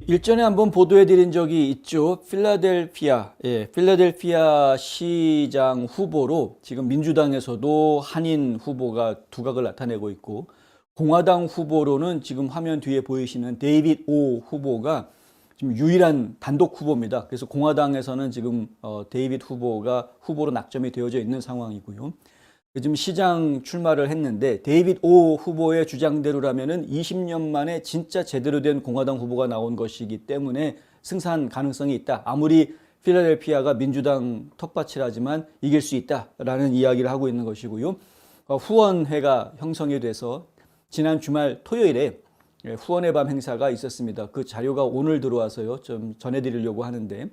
일전에 한번 보도해 드린 적이 있죠. 필라델피아 시장 후보로 지금 민주당에서도 한인 후보가 두각을 나타내고 있고, 공화당 후보로는 지금 화면 뒤에 보이시는 데이빗 오 후보가 지금 유일한 단독 후보입니다. 그래서 공화당에서는 지금 데이빗 후보가 후보로 낙점이 되어져 있는 상황이고요. 요즘 시장 출마를 했는데 데이빗 오 후보의 주장대로라면은 20년 만에 진짜 제대로 된 공화당 후보가 나온 것이기 때문에 승산 가능성이 있다. 아무리 필라델피아가 민주당 텃밭이라지만 이길 수 있다라는 이야기를 하고 있는 것이고요. 후원회가 형성이 돼서 지난 주말 토요일에 후원의 밤 행사가 있었습니다. 그 자료가 오늘 들어와서요. 좀 전해드리려고 하는데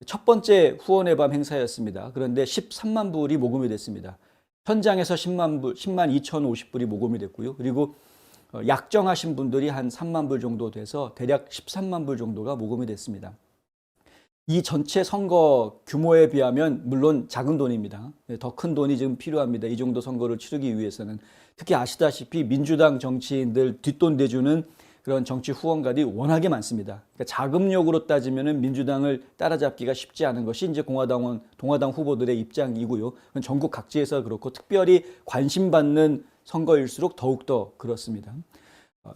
첫 번째 후원의 밤 행사였습니다. 그런데 13만 불이 모금이 됐습니다. 현장에서 10만 2,050불이 모금이 됐고요. 그리고 약정하신 분들이 한 3만 불 정도 돼서 대략 13만 불 정도가 모금이 됐습니다. 이 전체 선거 규모에 비하면 물론 작은 돈입니다. 더 큰 돈이 지금 필요합니다. 이 정도 선거를 치르기 위해서는. 특히 아시다시피 민주당 정치인들 뒷돈 대주는 그런 정치 후원가들이 워낙에 많습니다. 그러니까 자금력으로 따지면 민주당을 따라잡기가 쉽지 않은 것이 이제 동화당 후보들의 입장이고요. 전국 각지에서 그렇고 특별히 관심받는 선거일수록 더욱더 그렇습니다.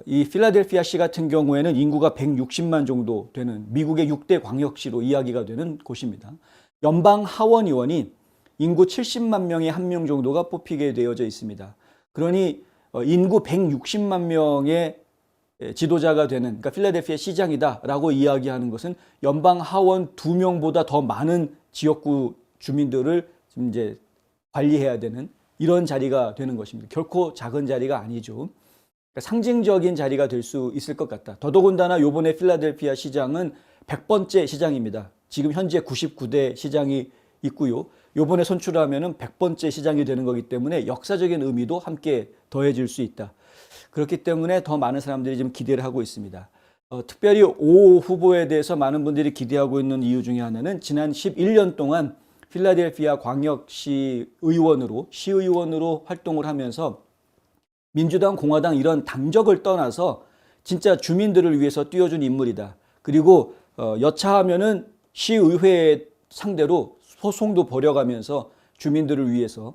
이 필라델피아시 같은 경우에는 인구가 160만 정도 되는 미국의 6대 광역시로 이야기가 되는 곳입니다. 연방 하원 의원이 인구 70만 명에 1명 정도가 뽑히게 되어져 있습니다. 그러니 인구 160만 명의 지도자가 되는, 그러니까 필라델피아 시장이다라고 이야기하는 것은 연방 하원 2명보다 더 많은 지역구 주민들을 지금 이제 관리해야 되는 이런 자리가 되는 것입니다. 결코 작은 자리가 아니죠. 그러니까 상징적인 자리가 될 수 있을 것 같다. 더더군다나 이번에 필라델피아 시장은 100번째 시장입니다. 지금 현재 99대 시장이 있고요. 이번에 선출하면은 100번째 시장이 되는 거기 때문에 역사적인 의미도 함께 더해질 수 있다. 그렇기 때문에 더 많은 사람들이 지금 기대를 하고 있습니다. 특별히 오 후보에 대해서 많은 분들이 기대하고 있는 이유 중에 하나는 지난 11년 동안 필라델피아 광역시 의원으로, 시의원으로 활동을 하면서 민주당, 공화당 이런 당적을 떠나서 진짜 주민들을 위해서 뛰어준 인물이다. 그리고 여차하면은 시의회 상대로 소송도 벌여가면서 주민들을 위해서,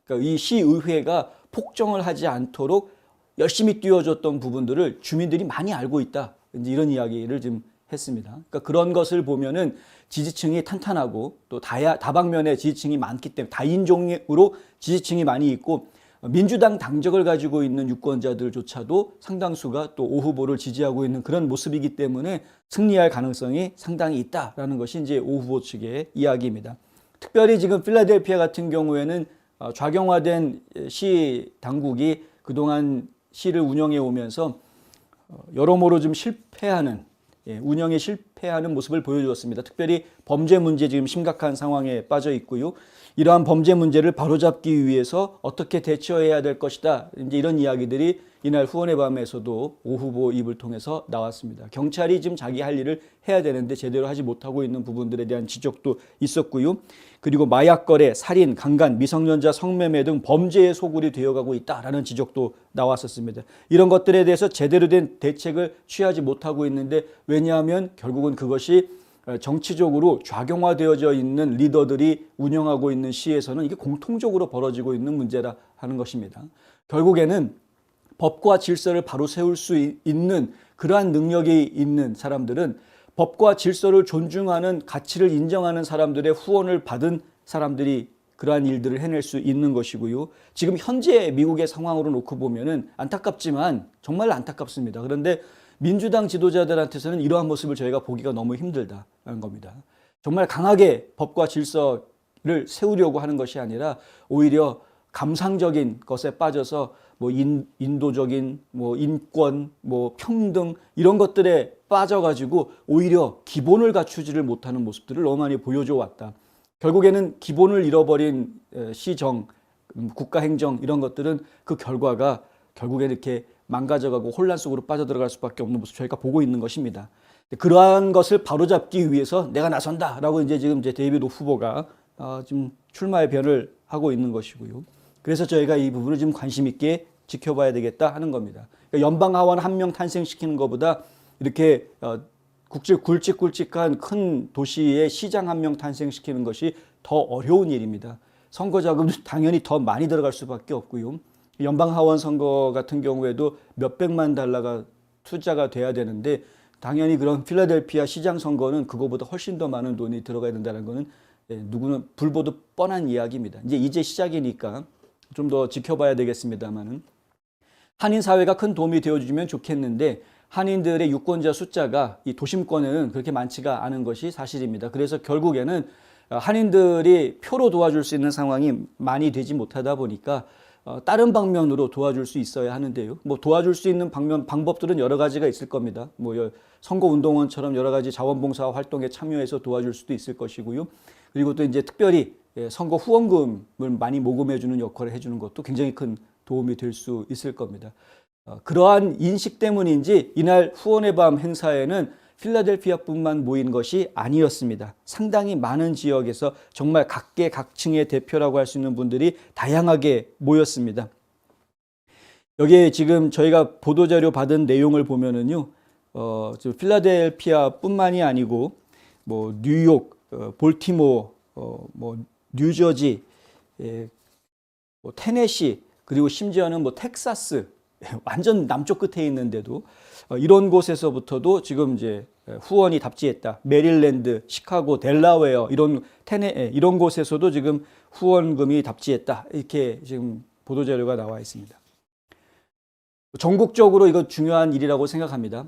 그러니까 이 시의회가 폭정을 하지 않도록 열심히 뛰어줬던 부분들을 주민들이 많이 알고 있다. 이제 이런 이야기를 좀 했습니다. 그러니까 그런 것을 보면은 지지층이 탄탄하고 또 다방면에 지지층이 많기 때문에 다인종으로 지지층이 많이 있고 민주당 당적을 가지고 있는 유권자들조차도 상당수가 또 오 후보를 지지하고 있는 그런 모습이기 때문에 승리할 가능성이 상당히 있다라는 것이 이제 오 후보 측의 이야기입니다. 특별히 지금 필라델피아 같은 경우에는 좌경화된 시 당국이 그동안 시를 운영해 오면서 여러모로 좀 운영에 실패하는 모습을 보여주었습니다. 특별히 범죄 문제 지금 심각한 상황에 빠져 있고요. 이러한 범죄 문제를 바로잡기 위해서 어떻게 대처해야 될 것이다. 이제 이런 이야기들이 이날 후원의 밤에서도 오 후보 입을 통해서 나왔습니다. 경찰이 지금 자기 할 일을 해야 되는데 제대로 하지 못하고 있는 부분들에 대한 지적도 있었고요. 그리고 마약 거래, 살인, 강간, 미성년자 성매매 등 범죄의 소굴이 되어가고 있다라는 지적도 나왔었습니다. 이런 것들에 대해서 제대로 된 대책을 취하지 못하고 있는데 왜냐하면 결국은 그것이 정치적으로 좌경화되어져 있는 리더들이 운영하고 있는 시에서는 이게 공통적으로 벌어지고 있는 문제라 하는 것입니다. 결국에는 법과 질서를 바로 세울 수 있는 그러한 능력이 있는 사람들은 법과 질서를 존중하는 가치를 인정하는 사람들의 후원을 받은 사람들이 그러한 일들을 해낼 수 있는 것이고요. 지금 현재 미국의 상황으로 놓고 보면은 안타깝지만 정말 안타깝습니다. 그런데 민주당 지도자들한테서는 이러한 모습을 저희가 보기가 너무 힘들다는 겁니다. 정말 강하게 법과 질서를 세우려고 하는 것이 아니라 오히려 감상적인 것에 빠져서 인도적인 인권, 평등 이런 것들에 빠져가지고 오히려 기본을 갖추지를 못하는 모습들을 너무 많이 보여줘 왔다. 결국에는 기본을 잃어버린 시정, 국가행정 이런 것들은 그 결과가 결국에 이렇게 망가져가고 혼란 속으로 빠져들어갈 수밖에 없는 모습 저희가 보고 있는 것입니다. 그러한 것을 바로잡기 위해서 내가 나선다라고 이제 지금 데이비드 후보가 지금 출마의 변을 하고 있는 것이고요. 그래서 저희가 이 부분을 좀 관심 있게 지켜봐야 되겠다 하는 겁니다. 그러니까 연방 하원 한 명 탄생시키는 것보다 이렇게 굵직굵직한 큰 도시의 시장 한 명 탄생시키는 것이 더 어려운 일입니다. 선거 자금도 당연히 더 많이 들어갈 수밖에 없고요. 연방하원 선거 같은 경우에도 몇백만 달러가 투자가 돼야 되는데 당연히 그런 필라델피아 시장 선거는 그거보다 훨씬 더 많은 돈이 들어가야 된다는 것은 누구는 불보듯 뻔한 이야기입니다. 이제 시작이니까 좀 더 지켜봐야 되겠습니다만은 한인 사회가 큰 도움이 되어주면 좋겠는데 한인들의 유권자 숫자가 이 도심권에는 그렇게 많지가 않은 것이 사실입니다. 그래서 결국에는 한인들이 표로 도와줄 수 있는 상황이 많이 되지 못하다 보니까 다른 방면으로 도와줄 수 있어야 하는데요. 뭐 도와줄 수 있는 방법들은 여러 가지가 있을 겁니다. 뭐 선거운동원처럼 여러 가지 자원봉사 활동에 참여해서 도와줄 수도 있을 것이고요. 그리고 또 이제 특별히 선거 후원금을 많이 모금해주는 역할을 해주는 것도 굉장히 큰 도움이 될 수 있을 겁니다. 그러한 인식 때문인지 이날 후원의 밤 행사에는 필라델피아뿐만 모인 것이 아니었습니다. 상당히 많은 지역에서 정말 각계각층의 대표라고 할 수 있는 분들이 다양하게 모였습니다. 여기에 지금 저희가 보도자료 받은 내용을 보면은요, 필라델피아뿐만이 아니고 뭐 뉴욕, 볼티모어, 뭐 뉴저지, 뭐 테네시, 그리고 심지어는 뭐 텍사스, 완전 남쪽 끝에 있는데도 이런 곳에서부터도 지금 이제 후원이 답지했다. 메릴랜드, 시카고, 델라웨어 이런 곳에서도 지금 후원금이 답지했다. 이렇게 지금 보도 자료가 나와 있습니다. 전국적으로 이거 중요한 일이라고 생각합니다.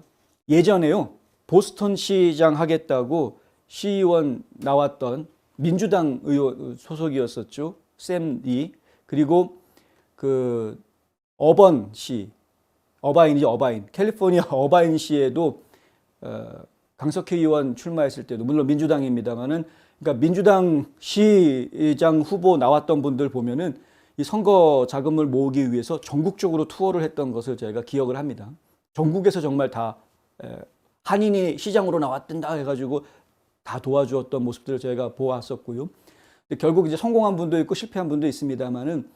예전에요, 보스턴 시장 하겠다고 시의원 나왔던 민주당 의원 소속이었었죠. 샘 리. 그리고 그 어바인, 캘리포니아 어바인 시에도 강석희 의원 출마했을 때도 물론 민주당입니다만은, 그러니까 민주당 시장 후보 나왔던 분들 보면은 이 선거 자금을 모으기 위해서 전국적으로 투어를 했던 것을 저희가 기억을 합니다. 전국에서 정말 다 한인이 시장으로 나왔던다 해가지고 다 도와주었던 모습들을 저희가 보았었고요. 결국 이제 성공한 분도 있고 실패한 분도 있습니다만은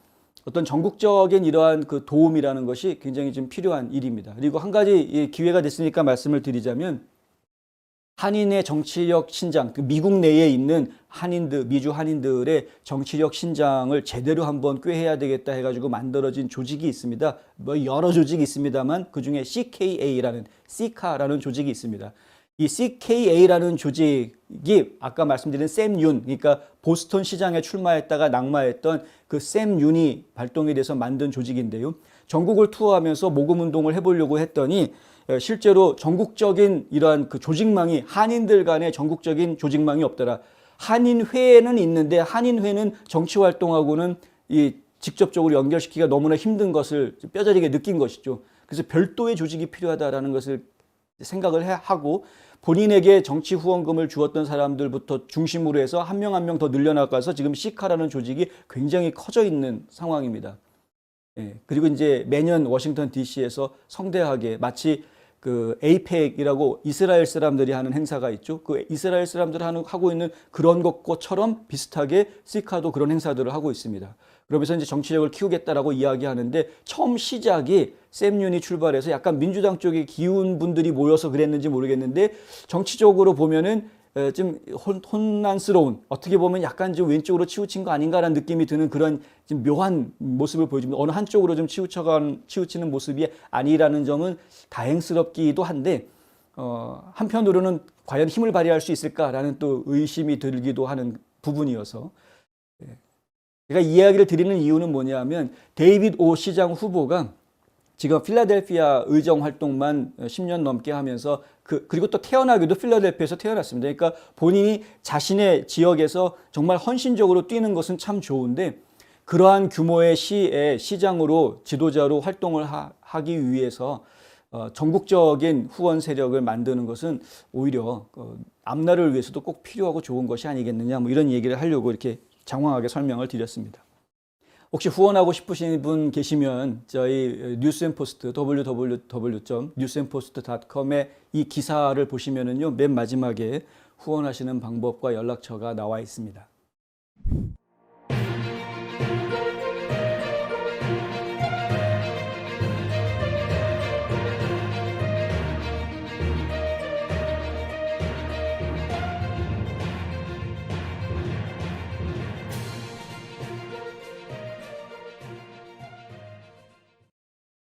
어떤 전국적인 이러한 그 도움이라는 것이 굉장히 좀 필요한 일입니다. 그리고 한 가지 기회가 됐으니까 말씀을 드리자면, 한인의 정치력 신장, 미국 내에 있는 미주 한인들의 정치력 신장을 제대로 한번 꾀해야 되겠다 해가지고 만들어진 조직이 있습니다. 뭐 여러 조직이 있습니다만 그 중에 CKA라는 조직이 있습니다. 이 CKA라는 조직이 아까 말씀드린 샘 윤, 그러니까 보스턴 시장에 출마했다가 낙마했던 그 샘 윤이 발동이 돼서 만든 조직인데요. 전국을 투어하면서 모금 운동을 해보려고 했더니 실제로 전국적인 이러한 그 조직망이, 한인들 간의 전국적인 조직망이 없더라. 한인회는 있는데 한인회는 정치활동하고는 이 직접적으로 연결시키기가 너무나 힘든 것을 뼈저리게 느낀 것이죠. 그래서 별도의 조직이 필요하다라는 것을 생각을 하고 본인에게 정치 후원금을 주었던 사람들부터 중심으로 해서 한 명 한 명 더 늘려나가서 지금 시카라는 조직이 굉장히 커져 있는 상황입니다. 그리고 이제 매년 워싱턴 DC에서 성대하게 마치 그 에이펙이라고 이스라엘 사람들이 하는 행사가 있죠. 그 이스라엘 사람들이 하고 있는 그런 것처럼 비슷하게 시카도 그런 행사들을 하고 있습니다. 그러면서 이제 정치력을 키우겠다라고 이야기하는데, 처음 시작이 샘 윤이 출발해서 약간 민주당 쪽에 기운 분들이 모여서 그랬는지 모르겠는데, 정치적으로 보면은 좀 혼란스러운, 어떻게 보면 약간 좀 왼쪽으로 치우친 거 아닌가라는 느낌이 드는 그런 좀 묘한 모습을 보여줍니다. 어느 한쪽으로 좀 치우치는 모습이 아니라는 점은 다행스럽기도 한데, 한편으로는 과연 힘을 발휘할 수 있을까라는 또 의심이 들기도 하는 부분이어서, 제가 이 이야기를 드리는 이유는 뭐냐면, 데이빗 오 시장 후보가 지금 필라델피아 의정 활동만 10년 넘게 하면서 그리고 또 태어나기도 필라델피아에서 태어났습니다. 그러니까 본인이 자신의 지역에서 정말 헌신적으로 뛰는 것은 참 좋은데, 그러한 규모의 시의 시장으로 지도자로 활동을 하기 위해서 전국적인 후원 세력을 만드는 것은 오히려 앞날을 위해서도 꼭 필요하고 좋은 것이 아니겠느냐, 뭐 이런 얘기를 하려고 이렇게 장황하게 설명을 드렸습니다. 혹시 후원하고 싶으신 분 계시면 저희 뉴스앤포스트 www.newsandpost.com에 이 기사를 보시면은요, 맨 마지막에 후원하시는 방법과 연락처가 나와 있습니다.